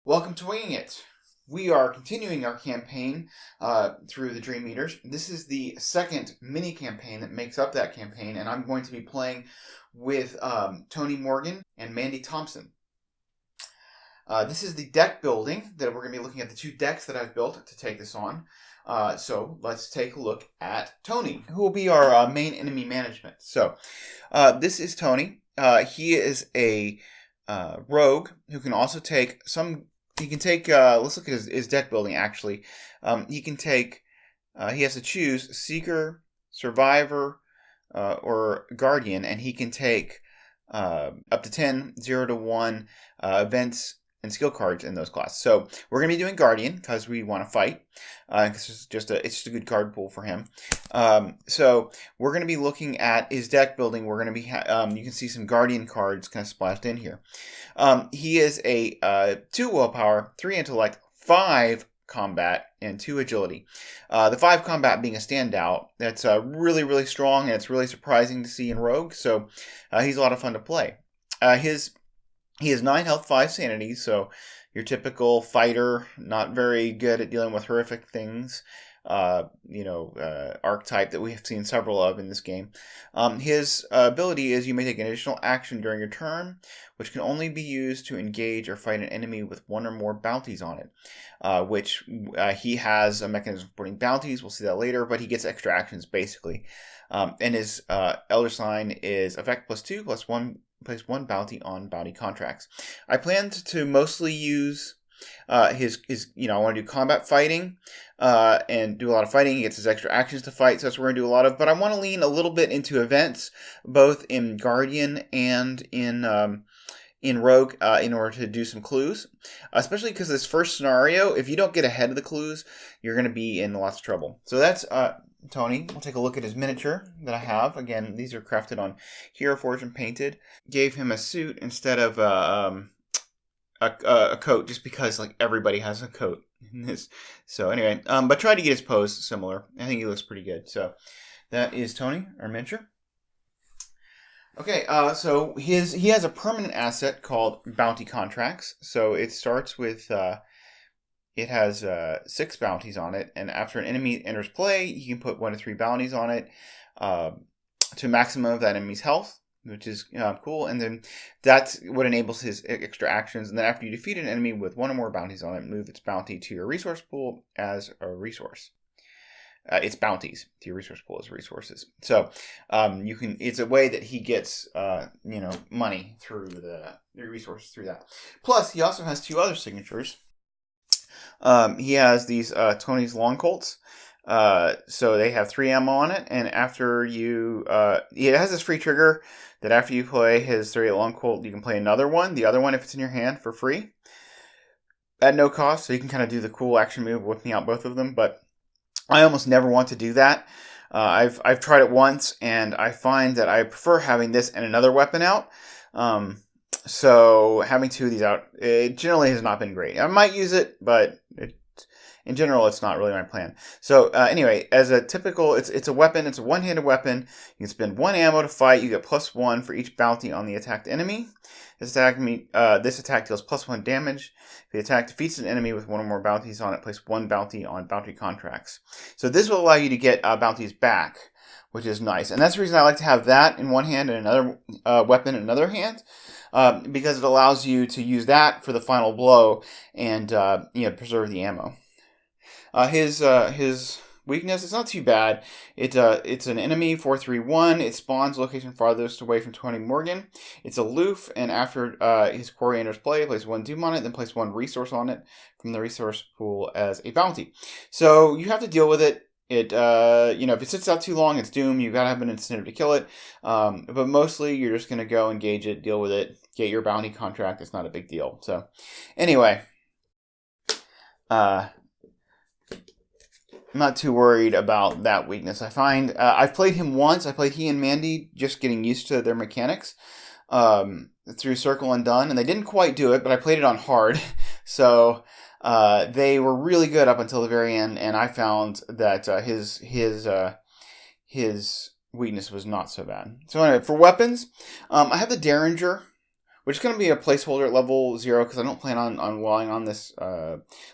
Welcome to Winging It. We are continuing our campaign through the Dream Eaters. This is the second mini campaign that makes up that campaign, and I'm going to be playing with Tony Morgan and Mandy Thompson. This is the deck building that we're going to be looking at the two decks that I've built to take this on. So let's take a look at Tony, who will be our main enemy management. So this is Tony. He is a rogue who can also take some. He can take. Let's look at his deck building. Actually, he can take. He has to choose Seeker, Survivor, or Guardian, and he can take up to 10, 0 to 1 events and skill cards in those classes. So we're going to be doing Guardian because we want to fight. Because it's just a good card pool for him. So we're going to be looking at his deck building. We're going to be you can see some Guardian cards kind of splashed in here. He is a 2 willpower, 3 intellect, 5 combat, and 2 agility. The 5 combat being a standout. That's really, really strong, and it's really surprising to see in Rogue. So he's a lot of fun to play. He has 9 health, 5 sanity, so your typical fighter, not very good at dealing with horrific things. Archetype that we have seen several of in this game. His ability is you may take an additional action during your turn, which can only be used to engage or fight an enemy with 1 or more bounties on it. He has a mechanism for putting bounties. We'll see that later, but he gets extra actions basically. And his Elder Sign is effect +2, +1. Place 1 bounty on bounty contracts. I planned to mostly use his I want to do combat fighting and do a lot of fighting. He gets his extra actions to fight, so that's what we're going to do a lot of. But I want to lean a little bit into events, both in Guardian and in Rogue, in order to do some clues. Especially because this first scenario, if you don't get ahead of the clues, you're going to be in lots of trouble. So that's Tony. We'll take a look at his miniature that I have. Again, these are crafted on Hero Forge and painted. Gave him a suit instead of a coat, just because like everybody has a coat in this. So anyway, but tried to get his pose similar. I think he looks pretty good. So that is Tony, our miniature. Okay, so he has a permanent asset called Bounty Contracts. So it starts with. It has 6 bounties on it, and after an enemy enters play, you can put 1 to 3 bounties on it to maximum of that enemy's health, which is cool. And then that's what enables his extra actions. And then after you defeat an enemy with 1 or more bounties on it, move its bounty to your resource pool as a resource. Its bounties to your resource pool as resources. So you can. It's a way that he gets money through the resources through that. Plus, he also has 2 other signatures. He has these Tony's Long Colts. So they have 3 ammo on it, and after you, it has this free trigger that after you play his 38 Long Colt, you can play another one. The other one, if it's in your hand, for free at no cost. So you can kind of do the cool action move, whipping out both of them. But I almost never want to do that. I've tried it once, and I find that I prefer having this and another weapon out. So having 2 of these out, it generally has not been great. I might use it, but in general, it's not really my plan. So anyway, as a typical, it's a weapon. It's a one-handed weapon. You can spend 1 ammo to fight. You get +1 for each bounty on the attacked enemy. This attack deals +1 damage. If the attack defeats an enemy with 1 or more bounties on it, place 1 bounty on bounty contracts. So this will allow you to get bounties back, which is nice. And that's the reason I like to have that in one hand and another weapon in another hand. Because it allows you to use that for the final blow and preserve the ammo. His weakness, it's not too bad. It's an enemy 4/3/1. It spawns location farthest away from Tony Morgan. It's aloof, and after his quarry enters play, place 1 doom on it, then place 1 resource on it from the resource pool as a bounty. So you have to deal with it. If it sits out too long, it's doom. You gotta have an incentive to kill it. But mostly, you're just gonna go engage it, deal with it, get your bounty contract. It's not a big deal. So, anyway, I'm not too worried about that weakness. I find I've played him once. I played he and Mandy, just getting used to their mechanics through Circle and Done, and they didn't quite do it. But I played it on hard, so. They were really good up until the very end, and I found that his weakness was not so bad. So anyway, for weapons, I have the Derringer, which is going to be a placeholder at level 0 because I don't plan on relying on this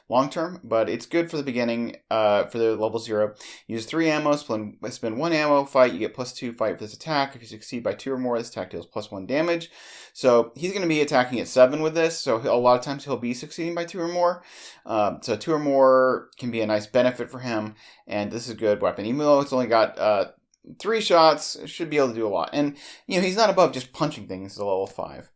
long term, but it's good for the beginning for the level 0. Use 3 ammo, spend 1 ammo, fight, you get +2 fight for this attack. If you succeed by 2 or more, this attack deals +1 damage. So he's going to be attacking at 7 with this, so a lot of times he'll be succeeding by 2 or more. So 2 or more can be a nice benefit for him, and this is a good weapon. Even though it's only got 3 shots, should be able to do a lot. And, he's not above just punching things at level 5.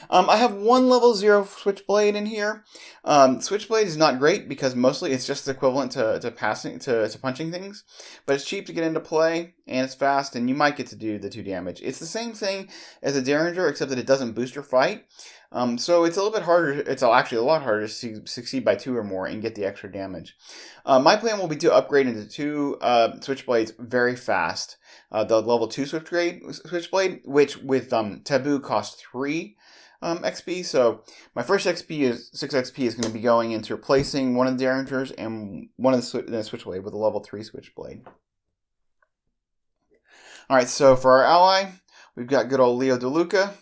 I have 1 level 0 Switchblade in here. Switchblade is not great because mostly it's just equivalent to punching things. But it's cheap to get into play, and it's fast, and you might get to do the 2 damage. It's the same thing as a Derringer, except that it doesn't boost your fight. So it's a little bit harder. It's actually a lot harder to succeed by 2 or more and get the extra damage. My plan will be to upgrade into 2 Switchblades very fast. The level 2 Switchblade, which with Taboo costs 3 XP. So my first 6 XP is going to be going into replacing one of the Derringers and one of the Switchblade with a level 3 Switchblade. Alright, so for our ally, we've got good old Leo DeLuca.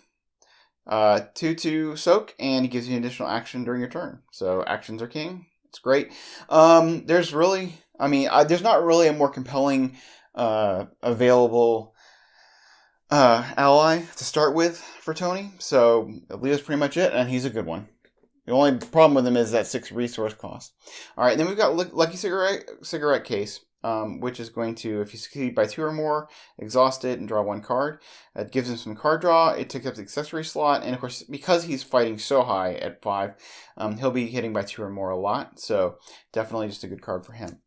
2/2 soak, and he gives you an additional action during your turn. So actions are king. It's great. There's not really a more compelling available ally to start with for Tony. So Leo's pretty much it, and he's a good one. The only problem with him is that 6 resource cost. All right, then we've got Lucky Cigarette Case. Which is going to, if you succeed by 2 or more, exhaust it and draw 1 card. It gives him some card draw. It takes up the accessory slot, and of course, because he's fighting so high at 5, he'll be hitting by 2 or more a lot. So definitely just a good card for him.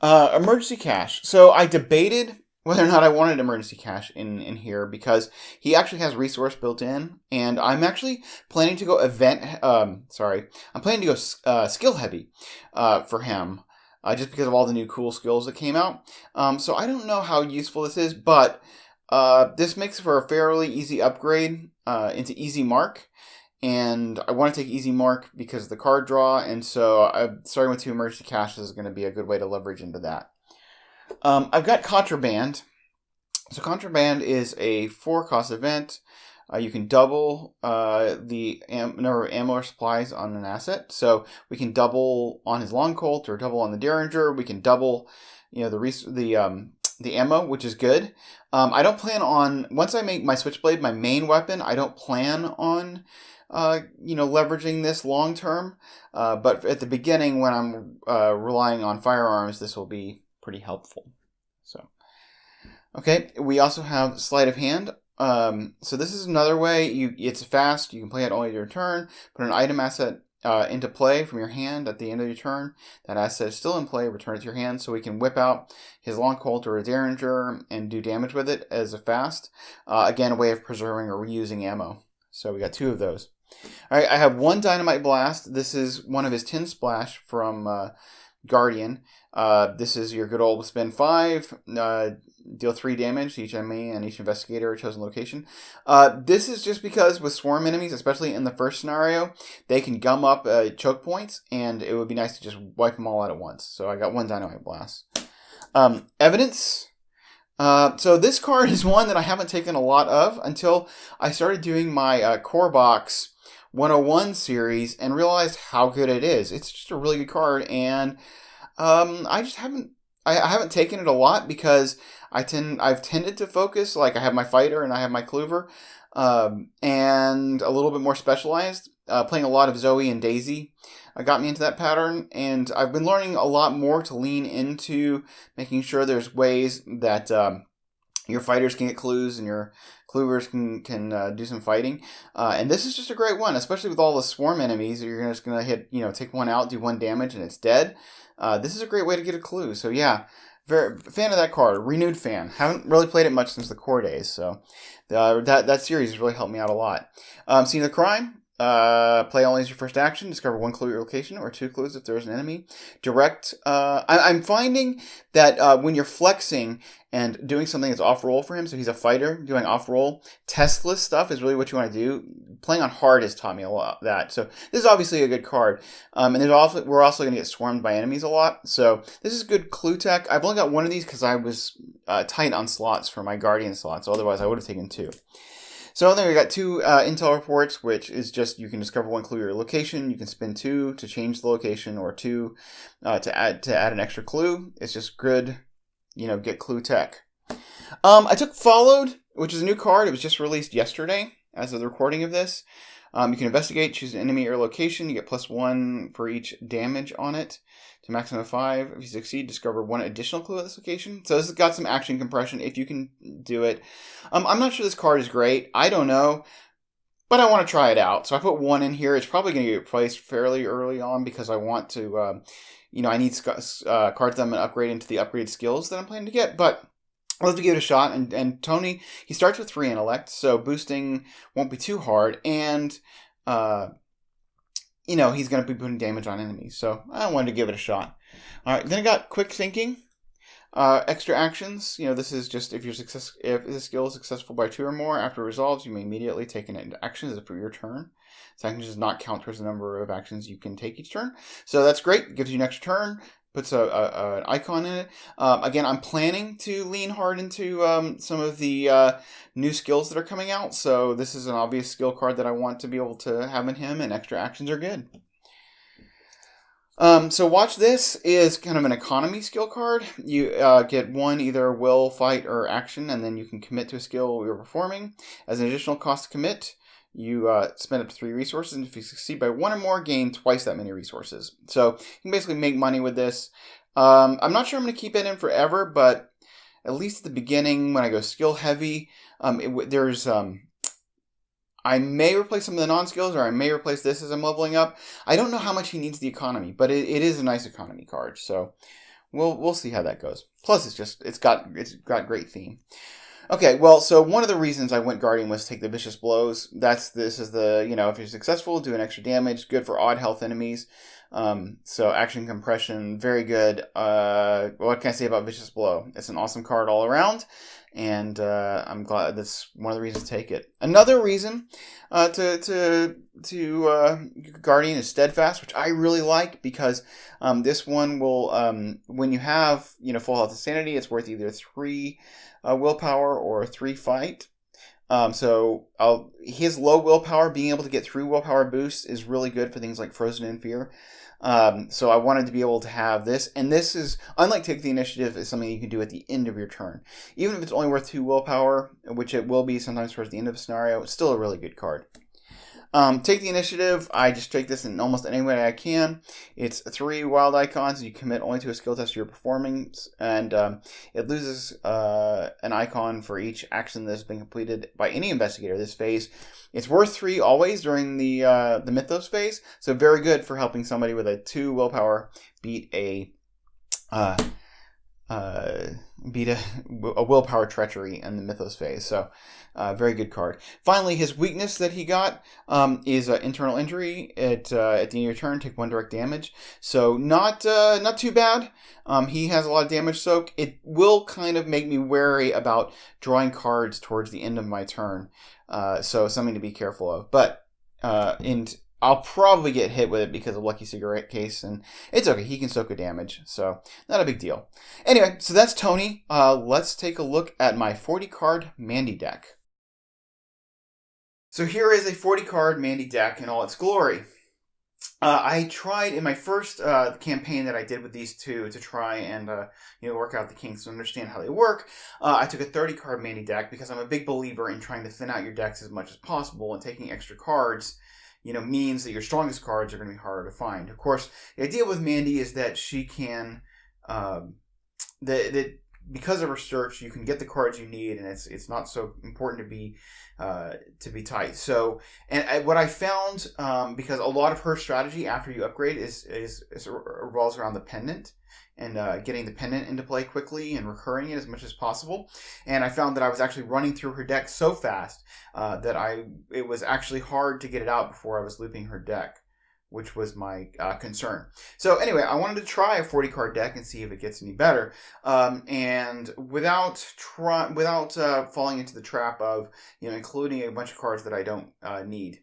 Emergency Cash. So I debated whether or not I wanted Emergency Cash in here because he actually has resource built in, and I'm actually planning to go I'm planning to go skill heavy for him. Just because of all the new cool skills that came out. So I don't know how useful this is, but this makes for a fairly easy upgrade into Easy Mark. And I want to take Easy Mark because of the card draw, and so starting with 2 Emergency Cash is going to be a good way to leverage into that. I've got Contraband. So Contraband is a 4-cost event. You can double the number of ammo or supplies on an asset. So we can double on his Long Colt or double on the Derringer. We can double, the ammo, which is good. I don't plan on, once I make my Switchblade my main weapon, I don't plan on, leveraging this long term. But at the beginning, when I'm relying on firearms, this will be pretty helpful. So, okay, we also have Sleight of Hand. So this is another way. It's fast. You can play it only your turn. Put an item asset into play from your hand at the end of your turn. That asset is still in play. Return it to your hand, so we can whip out his Long Colt or a Derringer and do damage with it as a fast. Again, a way of preserving or reusing ammo. So we got 2 of those. All right, I have 1 Dynamite Blast. This is one of his Tin Splash from Guardian. This is your good old spend 5. Deal 3 damage to each enemy and each investigator or chosen location. This is just because with swarm enemies, especially in the first scenario, they can gum up choke points, and it would be nice to just wipe them all out at once. So I got 1 Dynamite Blast. Evidence. So this card is one that I haven't taken a lot of until I started doing my Core Box 101 series and realized how good it is. It's just a really good card, and I just haven't taken it a lot because I've tended to focus, like I have my fighter and I have my clover, and a little bit more specialized. Playing a lot of Zoe and Daisy got me into that pattern, and I've been learning a lot more to lean into making sure there's ways that your fighters can get clues and your clovers can do some fighting. And this is just a great one, especially with all the swarm enemies. You're just going to hit, take one out, do 1 damage, and it's dead. This is a great way to get a clue. So yeah, very fan of that card. Renewed fan. Haven't really played it much since the core days. So that series has really helped me out a lot. Scene of the Crime. Play only as your first action. Discover 1 clue at your location or 2 clues if there's an enemy. Direct. I'm finding that when you're flexing and doing something that's off-roll for him, so he's a fighter, doing off-roll, testless stuff is really what you want to do. Playing on hard has taught me a lot of that. So this is obviously a good card. And we're also going to get swarmed by enemies a lot. So this is good clue tech. I've only got 1 of these because I was tight on slots for my Guardian slots. Otherwise, I would have taken 2. So then we got 2 intel reports, which is just you can discover 1 clue your location. You can spend 2 to change the location, or 2 to add an extra clue. It's just good, get clue tech. I took Followed, which is a new card. It was just released yesterday as of the recording of this. You can investigate, choose an enemy or location. You get +1 for each damage on it to maximum of 5. If you succeed, discover 1 additional clue at this location. So this has got some action compression if you can do it. I'm not sure this card is great. I don't know, but I want to try it out. So I put 1 in here. It's probably going to get replaced fairly early on because I want to, I need cards that I'm going to upgrade into the upgraded skills that I'm planning to get, but I'll have to give it a shot. And Tony, he starts with 3 intellect, so boosting won't be too hard. And, he's going to be putting damage on enemies. So I wanted to give it a shot. All right, then I got quick thinking. Extra actions. This is just if the skill is successful by 2 or more after it resolves, you may immediately take it into actions for your turn. So action does not count towards the number of actions you can take each turn. So that's great. It gives you an extra turn. Puts an icon in it. Again, I'm planning to lean hard into some of the new skills that are coming out. So this is an obvious skill card that I want to be able to have in him, and extra actions are good. So Watch This is kind of an economy skill card. You get 1 either will, fight, or action, and then you can commit to a skill you're performing. As an additional cost to commit, you spend up to 3 resources, and if you succeed by 1 or more, gain twice that many resources. So you can basically make money with this. I'm not sure I'm going to keep it in forever, but at least at the beginning, when I go skill heavy, I may replace some of the non-skills, or I may replace this as I'm leveling up. I don't know how much he needs the economy, but it is a nice economy card, so we'll see how that goes. Plus, it's got great theme. Okay, well, so one of the reasons I went Guardian was to take the Vicious Blows. This is the, if you're successful, do an extra damage. Good for odd health enemies. So action compression, very good. What can I say about Vicious Blow? It's an awesome card all around, and I'm glad that's one of the reasons to take it. Another reason to Guardian is Steadfast, which I really like because this one will, when you have full health and sanity, it's worth either 3 willpower or 3 fight. So his low willpower, being able to get through willpower boosts, is really good for things like Frozen in Fear. So I wanted to be able to have this, and this is, unlike Take the Initiative, is something you can do at the end of your turn. Even if it's only worth 2 willpower, which it will be sometimes towards the end of a scenario, it's still a really good card. Take the Initiative. I just take this in almost any way I can. It's 3 wild icons. You commit only to a skill test you're performing, and it loses an icon for each action that has been completed by any investigator this phase. It's worth 3 always during the Mythos phase, so very good for helping somebody with a 2 willpower beat a willpower treachery in the Mythos phase. So very good card. Finally, his weakness that he got is internal injury. At the end of your turn, take 1 direct damage. So not too bad. He has a lot of damage soak. It will kind of make me wary about drawing cards towards the end of my turn. So something to be careful of. But I'll probably get hit with it because of Lucky Cigarette Case, and it's okay. He can soak a damage, so not a big deal. Anyway, so that's Tony. Let's take a look at my 40-card Mandy deck. So here is a 40-card Mandy deck in all its glory. I tried in my first campaign that I did with these two to try and work out the kinks and understand how they work. I took a 30-card Mandy deck because I'm a big believer in trying to thin out your decks as much as possible, and taking extra cards means that your strongest cards are going to be harder to find. Of course, the idea with Mandy is that she can, that because of her search, you can get the cards you need, and it's not so important to be tight. So, and what I found, because a lot of her strategy after you upgrade is revolves around the pendant, and getting the pendant into play quickly and recurring it as much as possible. And I found that I was actually running through her deck so fast that it was actually hard to get it out before I was looping her deck, which was my concern. So anyway, I wanted to try a 40-card deck and see if it gets any better, and without falling into the trap of including a bunch of cards that I don't need.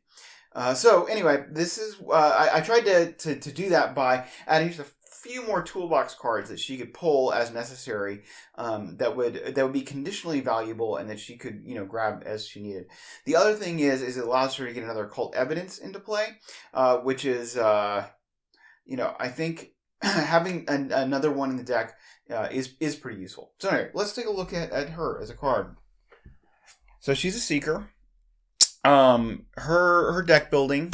So anyway, this is I tried to do that by adding just a few more toolbox cards that she could pull as necessary, that would be conditionally valuable and that she could, grab as she needed. The other thing is it allows her to get another occult evidence into play, which is, I think having another one in the deck is pretty useful. So anyway, let's take a look at her as a card. So she's a seeker. Her deck building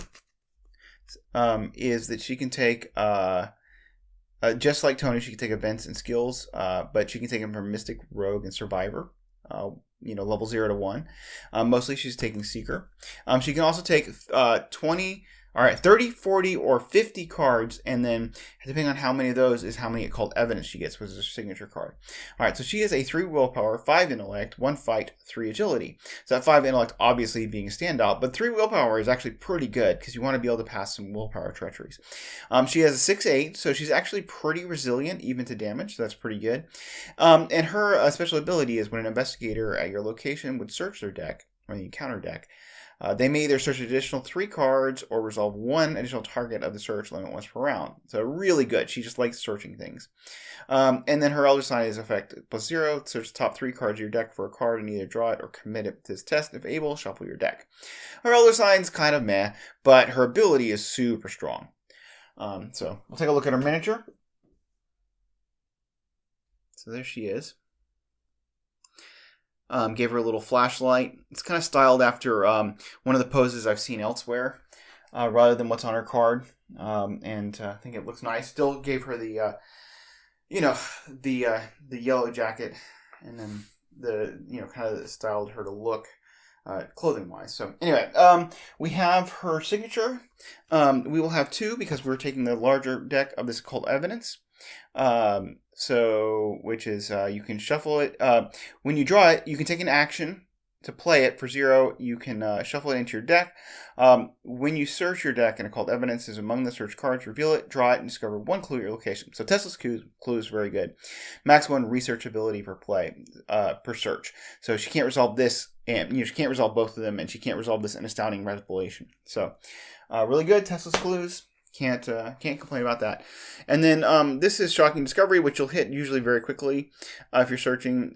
is that she can take, just like Tony, she can take events and skills, but she can take them from Mystic, Rogue, and Survivor. Level 0 to 1. Mostly she's taking Seeker. She can also take 30, 40, or 50 cards, and then depending on how many of those is how many occult evidence she gets, which is her signature card. Alright, so she has a 3 willpower, 5 intellect, 1 fight, 3 agility. So that 5 intellect obviously being a standout, but 3 willpower is actually pretty good because you want to be able to pass some willpower treacheries. She has a 6-8, so she's actually pretty resilient even to damage, so that's pretty good. And her special ability is when an investigator at your location would search their deck, or the encounter deck, they may either search an additional 3 cards or resolve 1 additional target of the search limit once per round. So really good. She just likes searching things. And then her Elder Sign is effect +0. Search the top 3 cards of your deck for a card and either draw it or commit it to this test. If able, shuffle your deck. Her Elder Sign's kind of meh, but her ability is super strong. So we'll take a look at her miniature. So there she is. Gave her a little flashlight. It's kind of styled after one of the poses I've seen elsewhere, rather than what's on her card. And I think it looks nice. Still gave her the, the yellow jacket, and then kind of styled her to look clothing wise. So anyway, we have her signature. We will have 2 because we're taking the larger deck of this occult evidence. Which is, you can shuffle it. When you draw it, you can take an action to play it for 0. You can shuffle it into your deck. When you search your deck and occult evidence is among the search cards, reveal it, draw it, and discover 1 clue at your location. So Tesla's clue is very good. Max 1 research ability per play, per search. So she can't resolve this, and she can't resolve both of them, and she can't resolve this in astounding revelation. So really good. Tesla's clues. Can't complain about that. And then this is Shocking Discovery, which you'll hit usually very quickly if you're searching.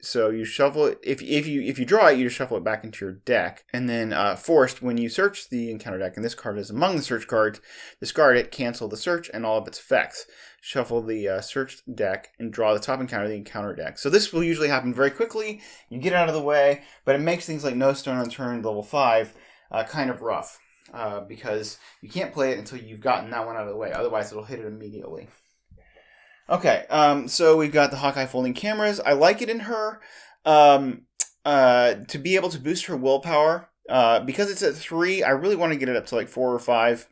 So you shuffle it. If you draw it, you just shuffle it back into your deck. And then Forced, when you search the encounter deck, and this card is among the search cards, discard it, cancel the search and all of its effects. Shuffle the searched deck and draw the top encounter of the encounter deck. So this will usually happen very quickly. You get out of the way, but it makes things like No Stone Unturned level 5 kind of rough. Because you can't play it until you've gotten that one out of the way. Otherwise, it'll hit it immediately. Okay, so we've got the Hawkeye folding cameras. I like it in her to be able to boost her willpower. Because it's at 3, I really want to get it up to like 4 or 5.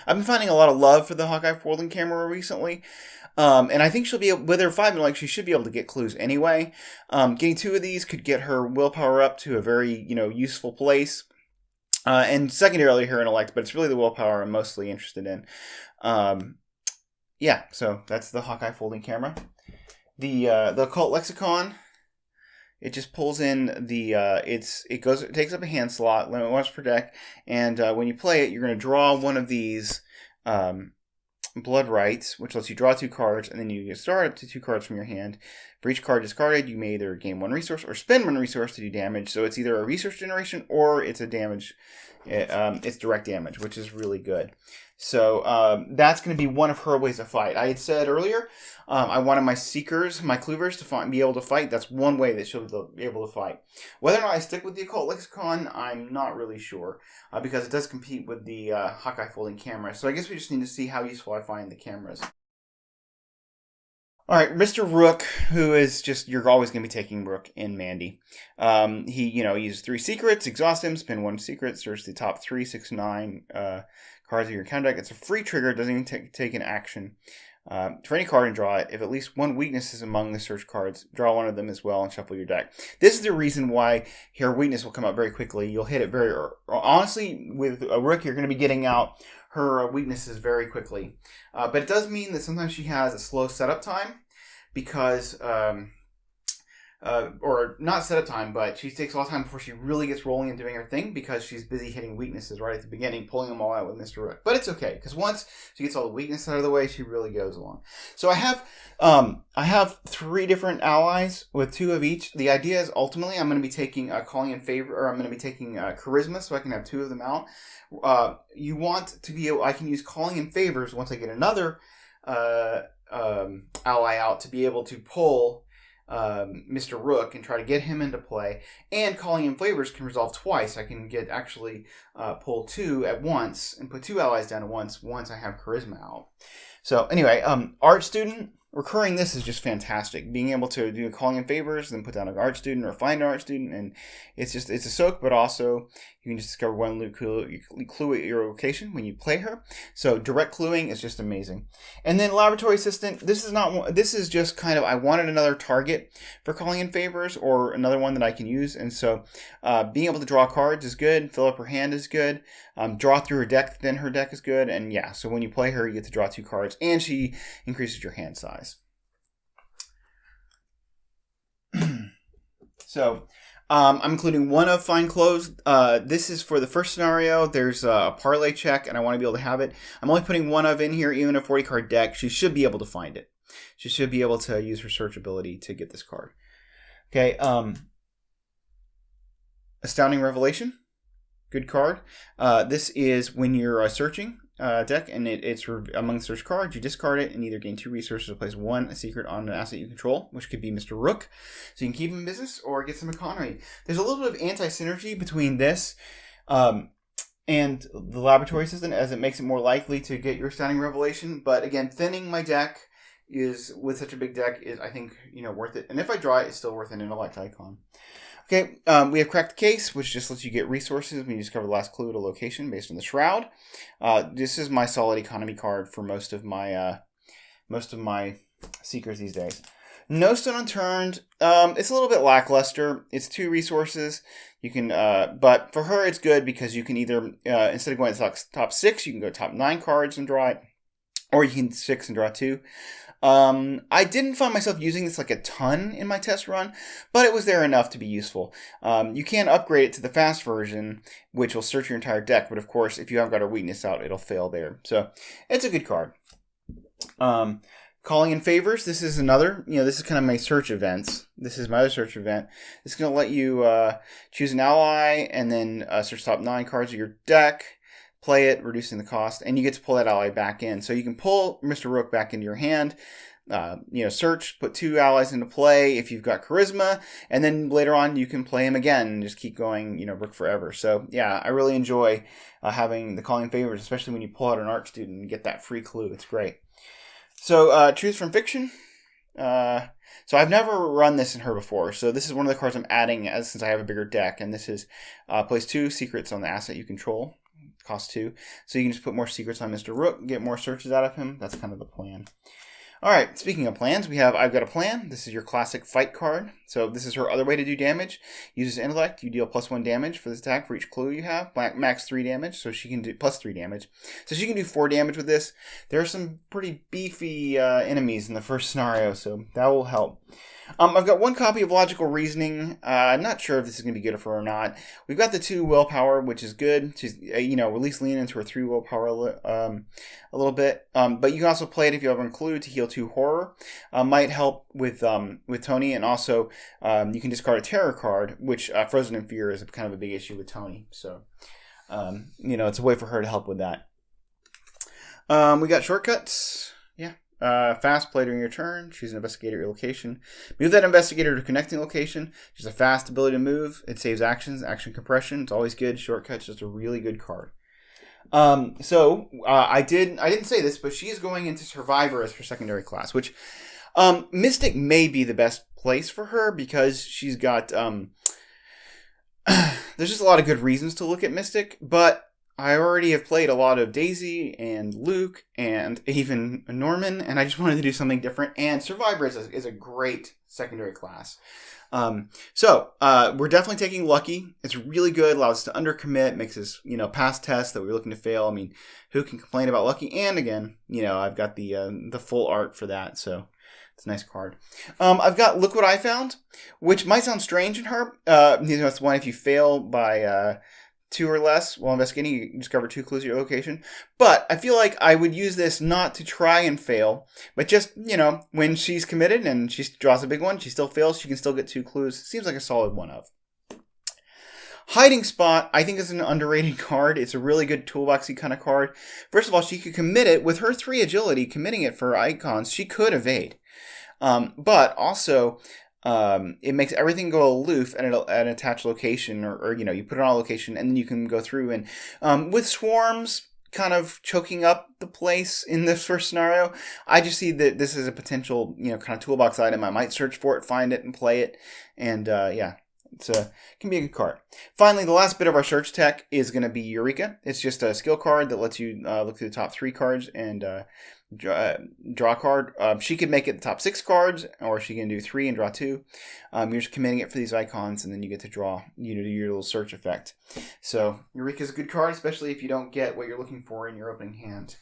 I've been finding a lot of love for the Hawkeye folding camera recently. And I think she'll be able, with her 5 intellect, she should be able to get clues anyway. Getting 2 of these could get her willpower up to a very, useful place. And secondarily her intellect, but it's really the willpower I'm mostly interested in. Yeah, so that's the Hawkeye folding camera. The occult lexicon, it just pulls in the it takes up a hand slot, limit once per deck, and when you play it, you're going to draw one of these blood rights, which lets you draw 2 cards, and then you start up to 2 cards from your hand. For each card discarded, you may either gain 1 resource or spend 1 resource to do damage. So it's either a resource generation or it's a damage. It's direct damage, which is really good. So that's going to be one of her ways to fight. I had said earlier, I wanted my Seekers, my Cleavers, to be able to fight. That's one way that she'll be able to fight. Whether or not I stick with the Occult Lexicon, I'm not really sure, because it does compete with the Hawkeye folding camera. So I guess we just need to see how useful I find the cameras. All right, Mr. Rook, who is just, you're always going to be taking Rook in Mandy. He uses 3 secrets, exhaust him, spend 1 secret, search the top 3, 6, 9 cards of your encounter deck. It's a free trigger, doesn't even take an action. For any card and draw it. If at least 1 weakness is among the search cards, draw 1 of them as well and shuffle your deck. This is the reason why her weakness will come out very quickly. You'll hit it very honestly, with a Rook, you're going to be getting out her weaknesses very quickly. But it does mean that sometimes she has a slow setup time because or not setup time, but she takes a lot of time before she really gets rolling and doing her thing because she's busy hitting weaknesses right at the beginning, pulling them all out with Mr. Rook. But it's okay because once she gets all the weakness out of the way, she really goes along. So I have 3 different allies with 2 of each. The idea is ultimately I'm going to be taking calling in favor, or I'm going to be taking charisma, so I can have 2 of them out. You want to be able, I can use calling in favors once I get another ally out to be able to pull Mr. Rook and try to get him into play. And calling in favors can resolve twice. I can get actually pull 2 at once and put 2 allies down at once I have charisma out. So anyway, art student. Recurring this is just fantastic. Being able to do calling in favors, then put down an art student or find an art student, and it's a soak, but also you can just discover one clue at your location when you play her. So direct cluing is just amazing. And then laboratory assistant. This is just kind of, I wanted another target for calling in favors or another one that I can use, and so being able to draw cards is good. Fill up her hand is good. Draw through her deck, then her deck is good, and yeah. So when you play her, you get to draw 2 cards, and she increases your hand size. So, I'm including 1 of Find Clothes. This is for the first scenario. There's a parlay check, and I want to be able to have it. I'm only putting 1 of in here, even a 40-card deck. She should be able to find it. She should be able to use her search ability to get this card. Okay, Astounding Revelation. Good card. This is when you're searching deck, and it's among search cards. You discard it and either gain 2 resources or place 1 secret on an asset you control, which could be Mr. Rook. So you can keep him in business or get some economy. There's a little bit of anti-synergy between this and the laboratory assistant, as it makes it more likely to get your Astounding Revelation. But again, thinning my deck is, with such a big deck, is, I think, worth it. And if I draw it, it's still worth an intellect icon. Okay, we have Cracked Case, which just lets you get resources when you discover the last clue at a location based on the Shroud. This is my solid economy card for most of my seekers these days. No Stone Unturned. It's a little bit lackluster. It's 2 resources. You can, but for her, it's good because you can either instead of going to top 6, you can go top 9 cards and draw it, or you can 6 and draw 2. I didn't find myself using this like a ton in my test run, but it was there enough to be useful. You can upgrade it to the fast version, which will search your entire deck, but of course, if you haven't got a weakness out, it'll fail there. So, it's a good card. Calling in Favors, this is another, this is kind of my search events. This is my other search event. It's going to let you choose an ally and then search top 9 cards of your deck. Play it, reducing the cost, and you get to pull that ally back in. So you can pull Mr. Rook back into your hand, search, put 2 allies into play if you've got charisma, and then later on you can play him again and just keep going, Rook forever. So yeah, I really enjoy having the calling favors, especially when you pull out an art student and get that free clue. It's great. So Truth from Fiction. So I've never run this in her before, so this is one of the cards I'm adding since I have a bigger deck, and this is place 2 secrets on the asset you control. Cost 2. So you can just put more secrets on Mr. Rook, get more searches out of him. That's kind of the plan. Alright, speaking of plans, we have I've Got a Plan. This is your classic fight card. So this is her other way to do damage. Uses intellect, you deal +1 damage for this attack for each clue you have. Max 3 damage, so she can do +3 damage. So she can do 4 damage with this. There are some pretty beefy enemies in the first scenario, so that will help. I've got 1 copy of Logical Reasoning. I'm not sure if this is going to be good for her or not. We've got the 2 willpower, which is good. She's, at least lean into her 3 willpower a little bit. But you can also play it if you ever include to heal 2 horror. Might help with Tony, and also you can discard a terror card, which Frozen in Fear is kind of a big issue with Tony. So, it's a way for her to help with that. We got shortcuts. Yeah. Fast, play during your turn. Choose an investigator at your location. Move that investigator to a connecting location. She's a fast ability to move. It saves actions, action compression. It's always good. Shortcuts, just a really good card. I didn't say this, but she is going into Survivor as her secondary class, which Mystic may be the best place for her because she's got there's just a lot of good reasons to look at Mystic, but I already have played a lot of Daisy and Luke and even Norman, and I just wanted to do something different. And Survivor is a great secondary class. We're definitely taking Lucky. It's really good. Allows us to undercommit. Makes us, pass tests that we're looking to fail. I mean, who can complain about Lucky? And again, I've got the full art for that, so it's a nice card. I've got Look What I Found, which might sound strange in her. It's one if you fail by 2 or less while investigating, you discover 2 clues at your location. But I feel like I would use this not to try and fail, but just, when she's committed and she draws a big one, she still fails, she can still get 2 clues. Seems like a solid one of. Hiding Spot, I think, is an underrated card. It's a really good toolboxy kind of card. First of all, she could commit it. With her 3 agility, committing it for icons, she could evade. But also, it makes everything go aloof at an attached location, or you put it on a location, and then you can go through and with swarms kind of choking up the place in this first scenario, I just see that this is a potential kind of toolbox item. I might search for it, find it, and play it, and it can be a good card. Finally, the last bit of our search tech is going to be Eureka. It's just a skill card that lets you look through the top 3 cards and draw a card. She could make it the top 6 cards, or she can do 3 and draw 2. You're just committing it for these icons, and then you get to draw, do your little search effect. So Eureka is a good card, especially if you don't get what you're looking for in your opening hand.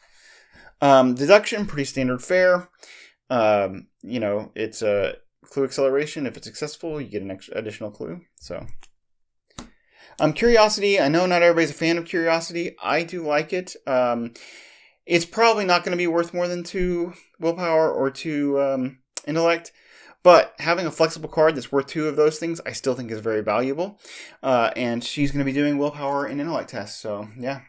Deduction, pretty standard fare. It's a clue acceleration. If it's successful, you get an additional clue. So Curiosity, I know not everybody's a fan of Curiosity. I do like it. It's probably not going to be worth more than 2 willpower or 2 intellect, but having a flexible card that's worth 2 of those things, I still think is very valuable. And she's going to be doing willpower and intellect tests, so yeah,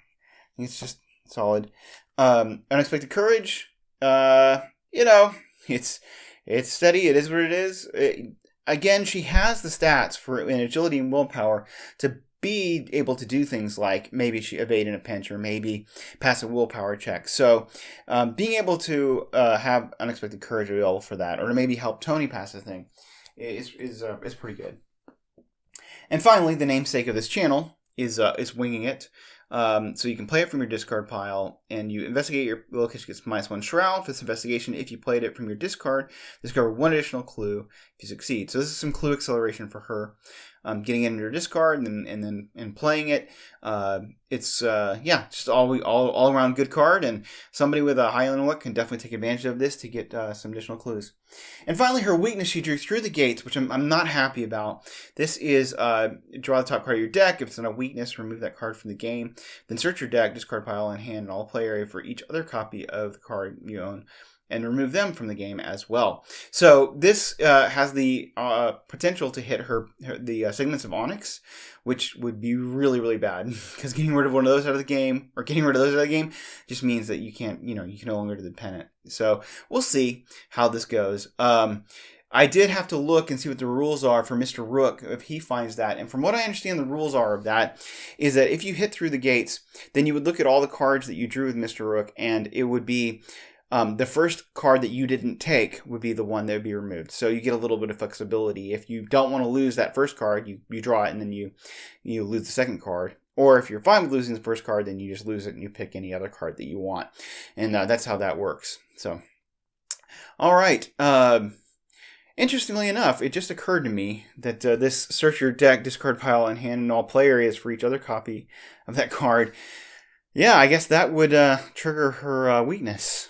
it's just solid. Unexpected Courage, it's steady. It is what it is. Again, she has the stats for in agility and willpower to be able to do things like maybe she evade in a pinch, or maybe pass a willpower check. So being able to have Unexpected Courage available for that, or to maybe help Tony pass a thing, is pretty good. And finally, the namesake of this channel is Winging It. So you can play it from your discard pile, and you investigate your location gets -1 shroud for this investigation. If you played it from your discard, discover 1 additional clue if you succeed. So this is some clue acceleration for her. Getting it into your discard and playing it. It's just all around good card, and somebody with a high intellect can definitely take advantage of this to get some additional clues. And finally, her weakness she drew through the gates, which I'm not happy about. This is draw the top card of your deck. If it's in a weakness, remove that card from the game. Then search your deck, discard pile, and hand in all play area for each other copy of the card you own, and remove them from the game as well. So this has the potential to hit the segments of Onyx, which would be really, really bad, because getting rid of one of those out of the game, or getting rid of those out of the game, just means that you can't, you can no longer do the pennant. So we'll see how this goes. I did have to look and see what the rules are for Mr. Rook, if he finds that. And from what I understand, the rules are of that is that if you hit through the gates, then you would look at all the cards that you drew with Mr. Rook, and it would be the first card that you didn't take would be the one that would be removed. So you get a little bit of flexibility. If you don't want to lose that first card, you draw it, and then you lose the second card. Or if you're fine with losing the first card, then you just lose it and you pick any other card that you want. And that's how that works. So, all right. Interestingly enough, it just occurred to me that this search your deck, discard pile, and hand in all play areas for each other copy of that card. Yeah, I guess that would trigger her weakness.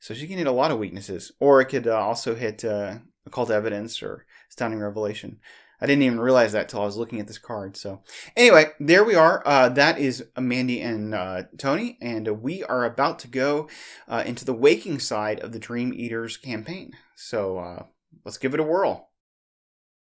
So she can hit a lot of weaknesses. Or it could also hit Occult Evidence or Astounding Revelation. I didn't even realize that till I was looking at this card. So anyway, there we are. That is Mandy and Tony. And we are about to go into the Waking side of the Dream Eaters campaign. So let's give it a whirl.